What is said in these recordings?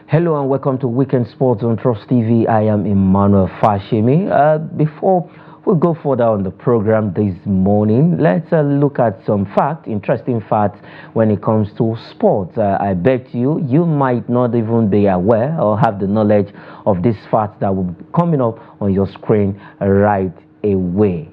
Hello and welcome to Weekend Sports on Trust TV. I am Emmanuel Fashimi. Before we go further on the program this morning, let's look at some interesting facts when it comes to sports. I bet you might not even be aware or have the knowledge of these facts that will be coming up on your screen right away.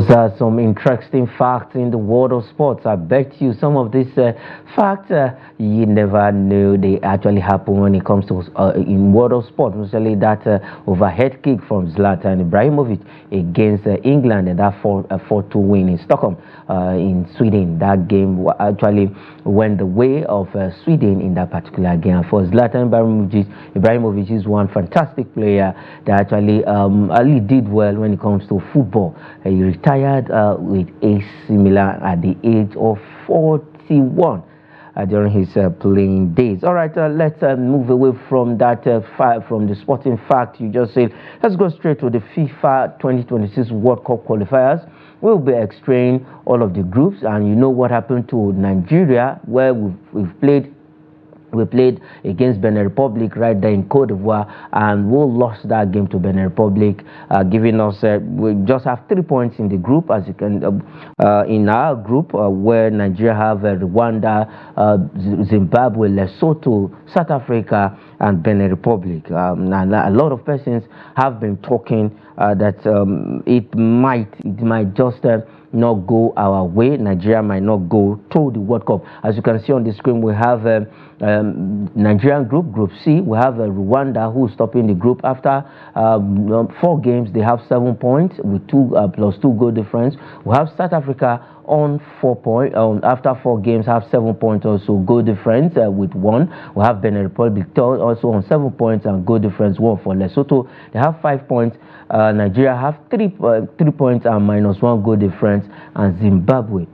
Those are some interesting facts in the world of sports. I bet you some of these facts you never knew they actually happen when it comes to in world of sports, especially that overhead kick from Zlatan Ibrahimovic against England and that 4-2 win in Stockholm in Sweden. That game actually went the way of Sweden in that particular game. For Zlatan Ibrahimovic is one fantastic player that actually did well when it comes to football. He retired with AC Milan at the age of 41 during his playing days. All right, let's move away from that from the sporting fact you just said. Let's go straight to the FIFA 2026 World Cup qualifiers. We'll be extracting all of the groups, and you know what happened to Nigeria, where we've played. We played against Benin Republic right there in Cote d'Ivoire, and we lost that game to Benin Republic, giving us we just have 3 points in the group, as you can in our group where Nigeria have Rwanda, Zimbabwe, Lesotho, South Africa, and Benin Republic. And a lot of persons have been talking that it might just not go our way. Nigeria might not go to the World Cup. As you can see on the screen, we have Nigerian Group C. We have Rwanda, who's topping the group after 4 games. They have 7 points with 2 plus 2 goal difference. We have South Africa on 4 points after 4 games, have 7 points also goal difference with 1. We have Benin Republic also on 7 points and goal difference 1 for Lesotho. They have 5 points. Nigeria have 3 points and minus 1 goal difference, and Zimbabwe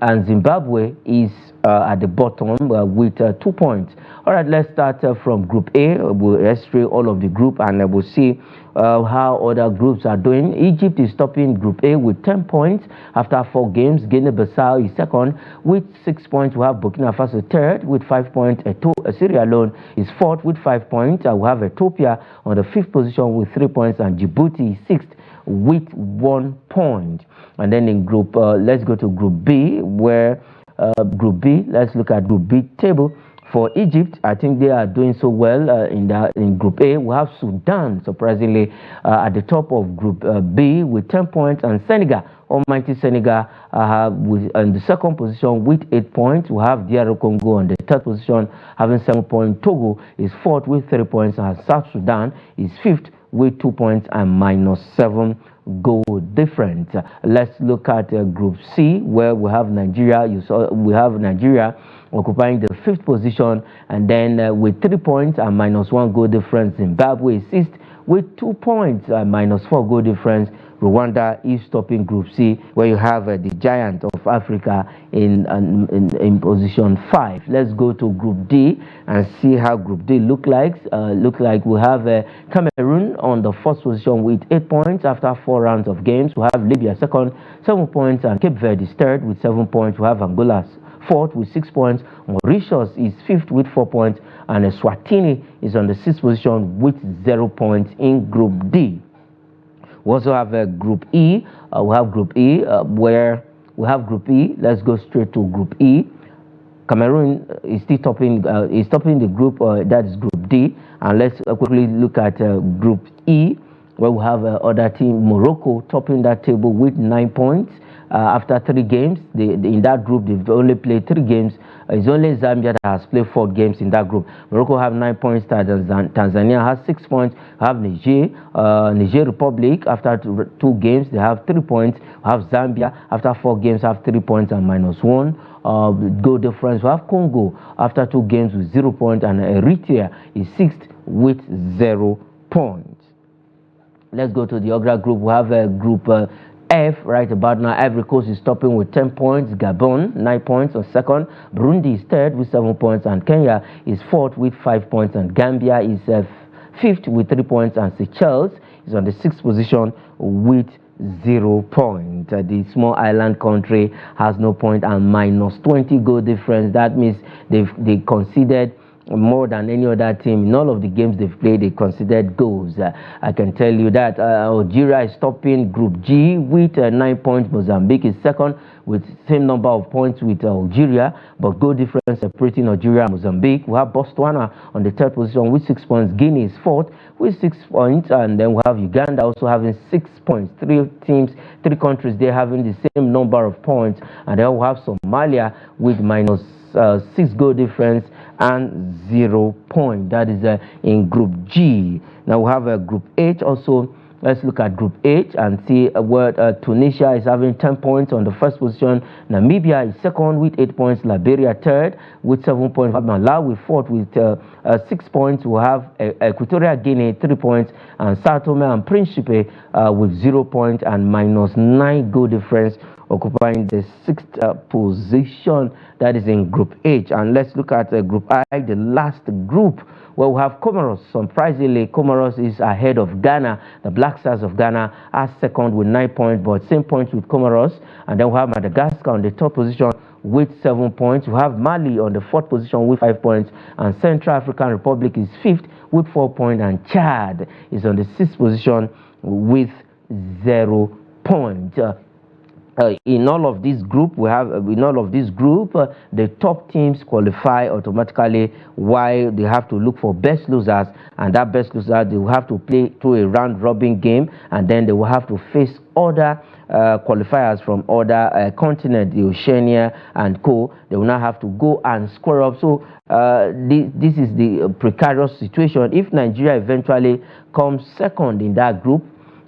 and Zimbabwe is at the bottom with 2 points. All right, let's start from Group A. We'll extract all of the group, and we'll see how other groups are doing. Egypt is topping Group A with 10 points after 4 games. Guinea-Bissau is second with 6 points. We have Burkina Faso third with 5 points. Sierra Leone is fourth with 5 points. We have Ethiopia on the 5th position with 3 points, and Djibouti is 6th with 1 point. And then in Group, let's go to Group B, where Group B, let's look at Group B table. For Egypt, I think they are doing so well in Group A. We have Sudan, surprisingly, at the top of Group B with 10 points, and Senegal, almighty Senegal, in the 2nd position with 8 points. We have DR Congo on the 3rd position having 7 points. Togo is 4th with 3 points, and South Sudan is 5th with 2 points and minus 7 goal difference. Let's look at Group C, where we have Nigeria. We have Nigeria occupying the 5th position, and then with 3 points and minus 1 goal difference. Zimbabwe is 6th with 2 points and minus 4 goal difference. Rwanda is topping Group C, where you have the giant of Africa in position 5. Let's go to Group D and see how Group D look like. We have Cameroon on the 1st position with 8 points after 4 rounds of games. We have Libya second, 7 points, and Cape Verde is third with 7 points. We have Angola 4th with 6 points. Mauritius is 5th with 4 points, and Eswatini is on the 6th position with 0 points in Group D. We also have Group E. We have Group E, where we have Group E. Let's go straight to Group E. Cameroon is still topping the group, that is Group D. And let's quickly look at Group E, where we have other team, Morocco, topping that table with 9 points. After 3 games, in that group, they've only played 3 games. It's only Zambia that has played 4 games in that group. Morocco have 9 points. Tanzania has 6 points. We have Niger Republic, after 2 games, they have 3 points. We have Zambia, after 4 games, have 3 points and minus 1 goal difference. We have Congo, after 2 games with 0 points, and Eritrea is 6th with 0 points. Let's go to the other group. We have Group F right about now. Ivory Coast is topping with 10 points. Gabon 9 points on 2nd. Burundi is 3rd with 7 points, and Kenya is 4th with 5 points, and Gambia is 5th with 3 points, and Seychelles is on the 6th position with 0 points. The small island country has no point and minus 20 goal difference. That means they conceded more than any other team. In all of the games they've played, they conceded goals. I can tell you that. Algeria is topping Group G with 9 points. Mozambique is second with same number of points with Algeria, but goal difference separating Algeria and Mozambique. We have Botswana on the third position with 6 points. Guinea is fourth with 6 points, and then we have Uganda also having 6 points. Three countries there having the same number of points, and then we have Somalia with minus 6 goal difference and 0 point. That is in Group G. Now we have a Group H also. Let's look at Group H and see where Tunisia is having 10 points on the first position. Namibia is second with 8 points. Liberia third with 7 points. Malawi fourth with 6 points. We have Equatorial Guinea 3 points, and Sao Tome and Principe with 0 points and minus 9 goal difference, occupying the 6th position. That is in Group H. And let's look at Group I, the last group, where we have Comoros. Surprisingly, Comoros is ahead of Ghana. The Black Stars of Ghana are second with 9 points, but same points with Comoros. And then we have Madagascar on the top position with 7 points. We have Mali on the fourth position with 5 points, and Central African Republic is fifth with 4 points, and Chad is on the sixth position with 0 points. In all of this group, the top teams qualify automatically, while they have to look for best losers, and that best loser, they will have to play through a round-robin game, and then they will have to face other qualifiers from other continents, the Oceania and co. They will now have to go and square up. So this is the precarious situation. If Nigeria eventually comes second in that group,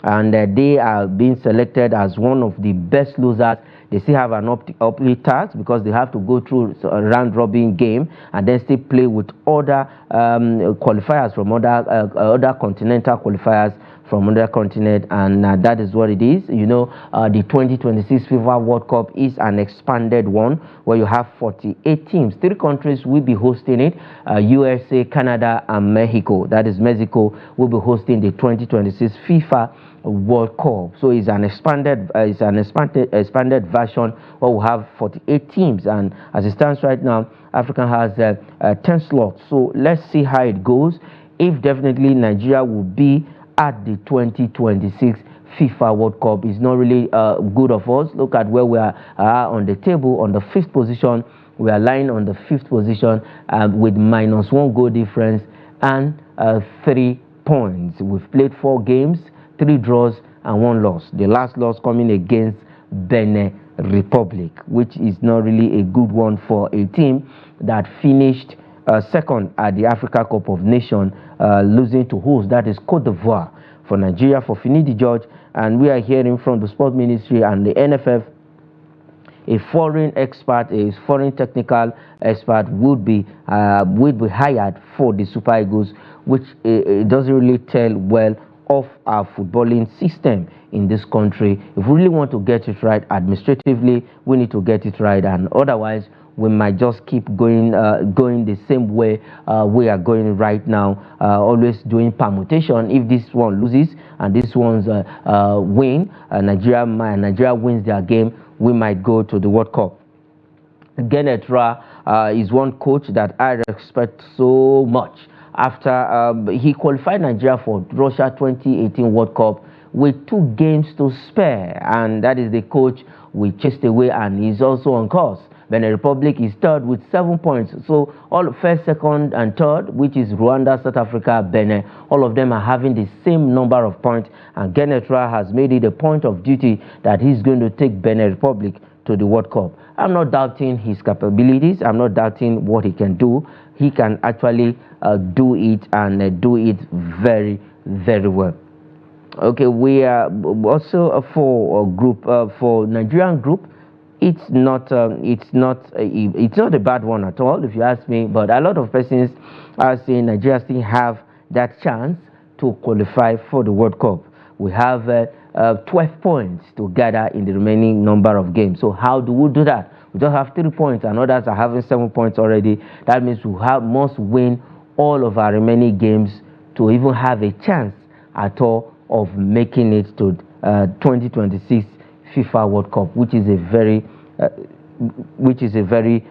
and they are being selected as one of the best losers, they still have an uphill task, because they have to go through a round-robin game and then still play with other qualifiers from other continental qualifiers from another continent, and that is what it is. You know, the 2026 FIFA World Cup is an expanded one, where you have 48 teams. 3 countries will be hosting it: USA, Canada, and Mexico. That is, Mexico will be hosting the 2026 FIFA World Cup. So it's an expanded version where we have 48 teams, and as it stands right now, Africa has 10 slots. So let's see how it goes. If definitely Nigeria will be at the 2026 FIFA World Cup, is not really good of us. Look at where we are on the table. On the 5th position, we are lying on the 5th position with minus 1 goal difference and 3 points. We've played 4 games, 3 draws and 1 loss. The last loss coming against Benin Republic, which is not really a good one for a team that finished second at the Africa Cup of Nations, losing to host, that is Cote d'Ivoire. For Nigeria, for Finidi George, and we are hearing from the Sport Ministry and the NFF, a foreign expert, a foreign technical expert would be hired for the Super Eagles, which it doesn't really tell well of our footballing system in this country. If we really want to get it right administratively, we need to get it right, and otherwise we might just keep going the same way we are going right now, always doing permutation. If this one loses and this one's win, Nigeria wins their game, we might go to the World Cup. Genetra is one coach that I respect so much. After he qualified Nigeria for Russia 2018 World Cup with 2 games to spare, and that is the coach we chased away, and he's also on course. Benin Republic is third with 7 points. So all first, second, and third, which is Rwanda, South Africa, Benin, all of them are having the same number of points. And Genetra has made it a point of duty that he's going to take Benin Republic to the World Cup. I'm not doubting his capabilities. I'm not doubting what he can do. He can actually do it, and do it very, very well. Okay, we are also for Nigerian group. It's not a bad one at all, if you ask me. But a lot of persons are saying Nigeria still have that chance to qualify for the World Cup. We have 12 points to gather in the remaining number of games. So how do we do that? We just have 3 points, and others are having 7 points already. That means we must win all of our remaining games to even have a chance at all of making it to 2026 FIFA World Cup, which is a very which is a very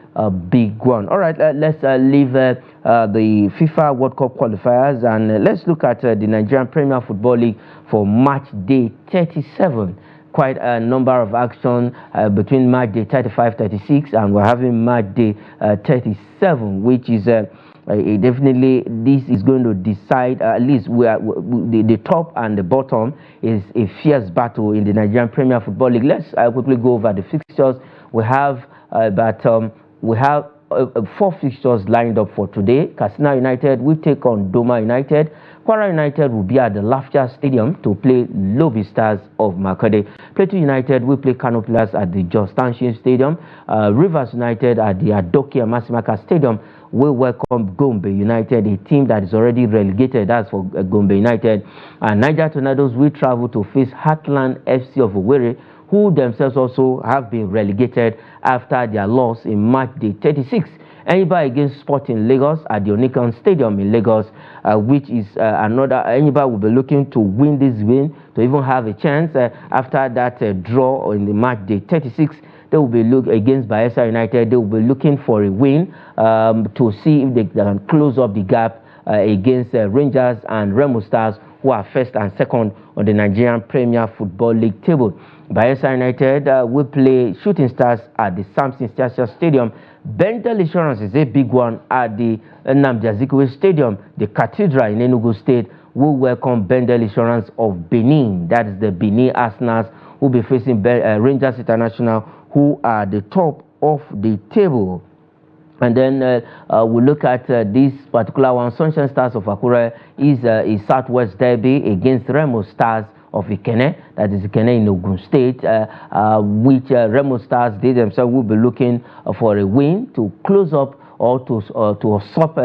big one. All right, let's leave the FIFA World Cup qualifiers, and let's look at the Nigerian Premier Football League for match day 37. Quite a number of action between match day 35-36, and we're having match day 37, which is definitely, this is going to decide, at least the top and the bottom is a fierce battle in the Nigerian Premier Football League. Let's quickly go over the fixtures. We have four fixtures lined up for today. Katsina United will take on Doma United. Kwara United will be at the Lafia Stadium to play Lobby Stars of Makode. Plateau United will play Kano Pillars at the Jos Township Stadium. Rivers United at the Adokia Masimaka Stadium will welcome Gombe United, a team that is already relegated. That's for Gombe United. And Niger Tornadoes will travel to face Heartland FC of Owerri, who themselves also have been relegated after their loss in match day 36. Enyimba against Sporting Lagos at the Onikan Stadium in Lagos, which is another. Enyimba will be looking to win this win to even have a chance after that draw in the match day 36. They will be look against Bayelsa United. They will be looking for a win to see if they can close up the gap against Rangers and Remo Stars, who are first and second on the Nigerian Premier Football League table. Bayelsa United will play Shooting Stars at the Samson Station Stadium. Bendel Insurance is a big one at the Nnamdi Azikiwe Stadium. The Cathedral in Enugu State will welcome Bendel Insurance of Benin. That is the Benin Arsenals, who will be facing Rangers International, who are the top of the table. And then we'll look at this particular one. Sunshine Stars of Akure is a Southwest Derby against Remo Stars of Ikene, that is Ikene in Ogun State, which Remo Stars, they themselves will be looking for a win to close up or to usurp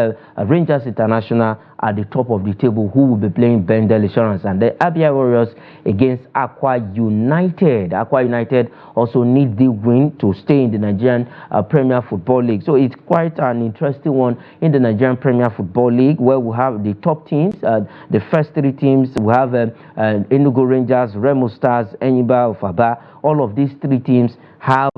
Rangers International at the top of the table, who will be playing Bendel Insurance. And the Abia Warriors against Aqua United. Aqua United also need the win to stay in the Nigerian Premier Football League. So it's quite an interesting one in the Nigerian Premier Football League, where we have the top teams, the first three teams. We have Enugu Rangers, Remo Stars, Enyimba of Aba. All of these three teams have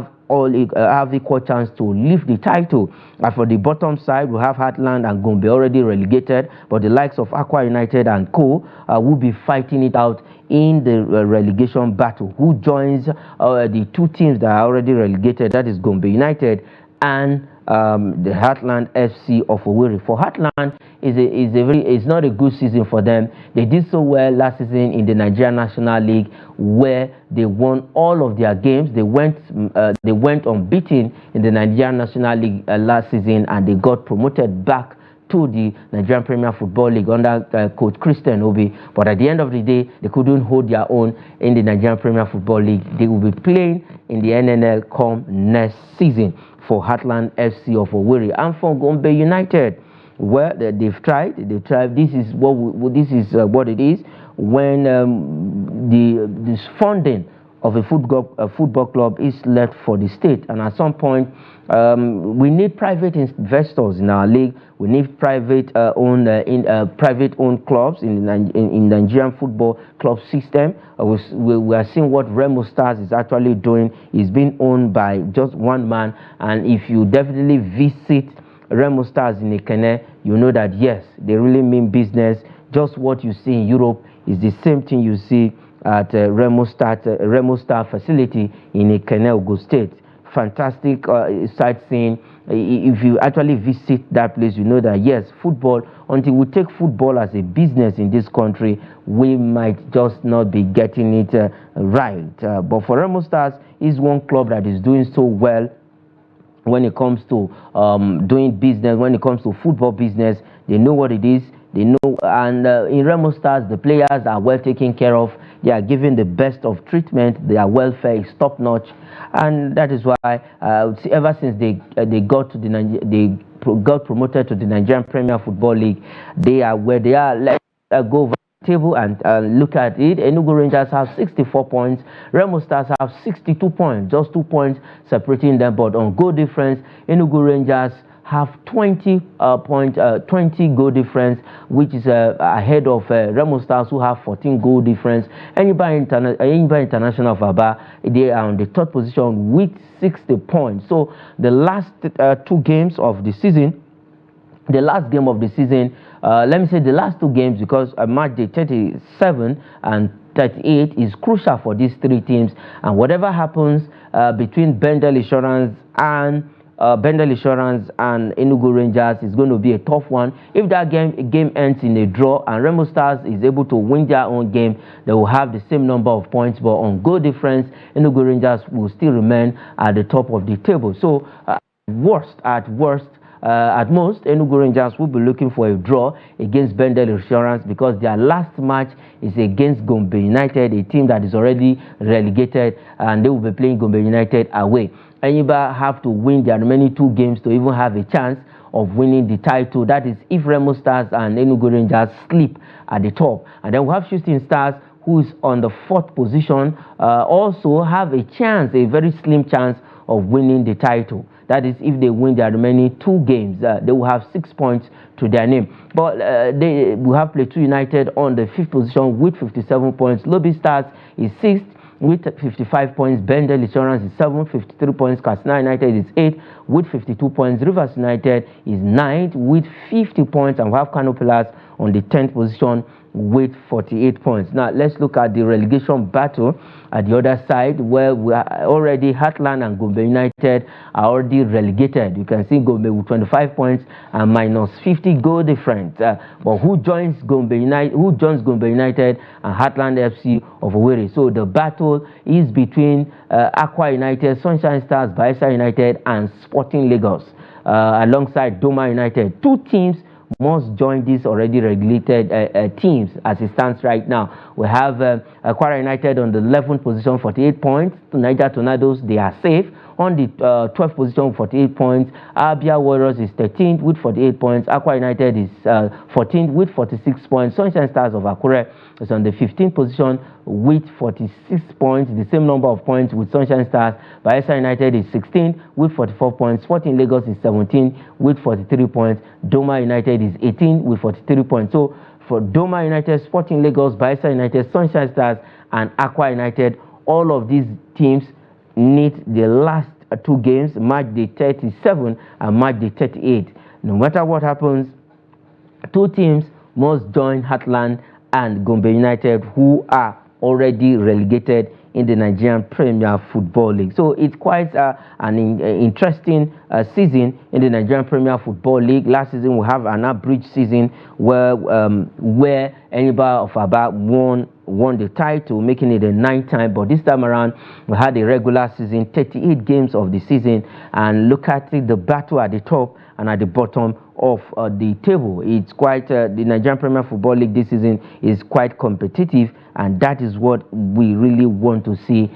equal chance to lift the title. And for the bottom side, we have Heartland and Gombe already relegated, but the likes of Aqua United and Co will be fighting it out in the relegation battle. Who joins the two teams that are already relegated? That is Gombe United and the Heartland FC of Owerri. For Heartland, it's not a good season for them. They did so well last season in the Nigerian National League, where they won all of their games. They went unbeaten in the Nigerian National League last season, and they got promoted back to the Nigerian Premier Football League under coach Christian Obi. But at the end of the day, they couldn't hold their own in the Nigerian Premier Football League. They will be playing in the NNL come next season for Heartland FC of Owerri. And for Gombe United, well, they've tried. This is what it is when this funding of a football club is left for the state. And at some point, we need private investors in our league. We need private owned clubs in Nigerian football club system. We are seeing what Remo Stars is actually doing. It's being owned by just one man, and if you definitely visit Remo Stars in Ikene, you know that yes, they really mean business. Just what you see in Europe is the same thing you see at Remo Star facility in Ikene, Ogun State. Fantastic sightseeing. If you actually visit that place, you know that yes, football, until we take football as a business in this country, we might just not be getting it right. But for Remo Stars, is one club that is doing so well when it comes to doing business, when it comes to football business. They know what it is. They know, and in Remo Stars, the players are well taken care of. They are given the best of treatment. Their welfare is top notch, and that is why ever since they got promoted to the Nigerian Premier Football League, they are where they are. Let's go over the table and look at it. Enugu Rangers have 64 points. Remo Stars have 62 points, just 2 points separating them. But on goal difference, Enugu Rangers have 20 goal difference, which is ahead of Remo Stars, who have 14 goal difference. Anybody International of Aba, they are on the third position with 60 points. So the last two games of the season, the last game of the season, let me say the last two games, because match day 37 and 38 is crucial for these three teams, and whatever happens between Bendel Insurance and Enugu Rangers is going to be a tough one. If that game ends in a draw and Remo Stars is able to win their own game, they will have the same number of points, but on goal difference, Enugu Rangers will still remain at the top of the table. So at most, Enugu Rangers will be looking for a draw against Bendel Insurance, because their last match is against Gombe United, a team that is already relegated, and they will be playing Gombe United away. Enyimba have to win their remaining two games to even have a chance of winning the title. That is if Remo Stars and Enugu Rangers sleep at the top. And then we have Shooting Stars, who is on the fourth position, also have a chance, a very slim chance of winning the title. That is if they win their remaining two games. They will have 6 points to their name. But they will have Plateau United on the fifth position with 57 points. Lobby Stars is sixth with 55 points. Bendel Insurance is 7th, 53 points. Katsina United is 8th with 52 points. Rivers United is 9th with 50 points. And we have Kano Pillars on the 10th position with 48 points. Now let's look at the relegation battle at the other side, where we are already Heartland and Gombe United are already relegated. You can see Gombe with 25 points and minus 50 goal difference. But who joins Gombe United and Heartland FC of Owerri? So the battle is between Aqua United, Sunshine Stars, Bayelsa United and Sporting Lagos, alongside Doma United. Two teams must join these already regulated teams as it stands right now. We have Aquara United on the 11th position, 48 points. Niger Tornadoes, they are safe on the 12th position, 48 points. Abia Warriors is 13th with 48 points. Aqua United is 14th with 46 points. Sunshine Stars of Akure is on the 15th position with 46 points, the same number of points with Sunshine Stars. Bayelsa United is 16th with 44 points. Sporting Lagos is 17th with 43 points. Doma United is 18th with 43 points. So for Doma United, Sporting Lagos, Bayelsa United, Sunshine Stars and Aqua United, all of these teams need the last two games, match day 37 and match day 38. No matter what happens, two teams must join Heartland and Gombe United, who are already relegated in the Nigerian Premier Football League. So it's quite an interesting season in the Nigerian Premier Football League. Last season we have an average season where Enyimba of Aba won the title, making it the 9th time. But this time around we had a regular season, 38 games of the season, and look at it, the battle at the top and at the bottom of the table. It's quite the Nigerian Premier Football League this season is quite competitive, and that is what we really want to see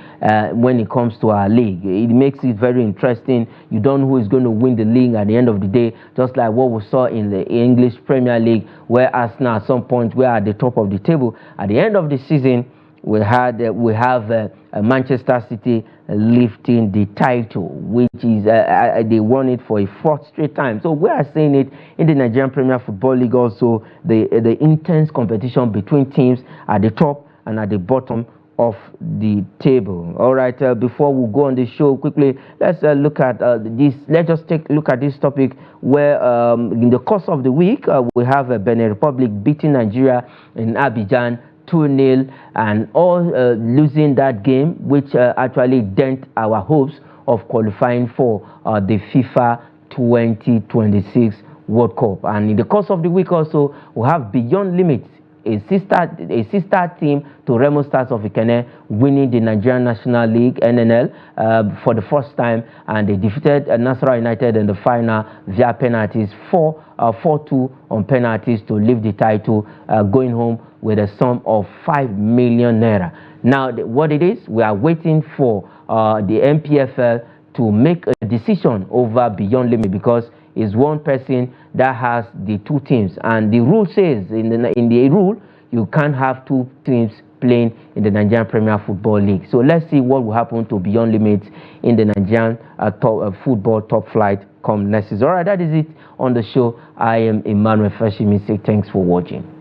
when it comes to our league. It makes it very interesting. You don't know who is going to win the league at the end of the day, just like what we saw in the English Premier League, where Arsenal at some point were at the top of the table. At the end of the season, we have Manchester City lifting the title, which is they won it for a 4th straight time. So we are seeing it in the Nigerian Premier Football League also, the intense competition between teams at the top and at the bottom of the table. All right, before we go on the show quickly, let's look at this. Let's just take a look at this topic where in the course of the week we have Benin Republic beating Nigeria in Abidjan 2-0, and all losing that game, which actually dent our hopes of qualifying for the FIFA 2026 World Cup. And in the course of the week also, we have Beyond Limits, a sister team to Remo Stars of Ikene, winning the Nigerian National League (NNL) for the first time, and they defeated Nasarawa United in the final via penalties, 4-2 on penalties to lift the title, going home with a sum of 5 million naira. Now, what it is, we are waiting for the MPFL to make a decision over Beyond Limit, because it's one person that has the two teams, and the rule says in the rule you can't have two teams playing in the Nigerian Premier Football League. So let's see what will happen to Beyond Limits in the Nigerian football top flight come next season. All right, that is it on the show. I am Emmanuel Fashimi. Say thanks for watching.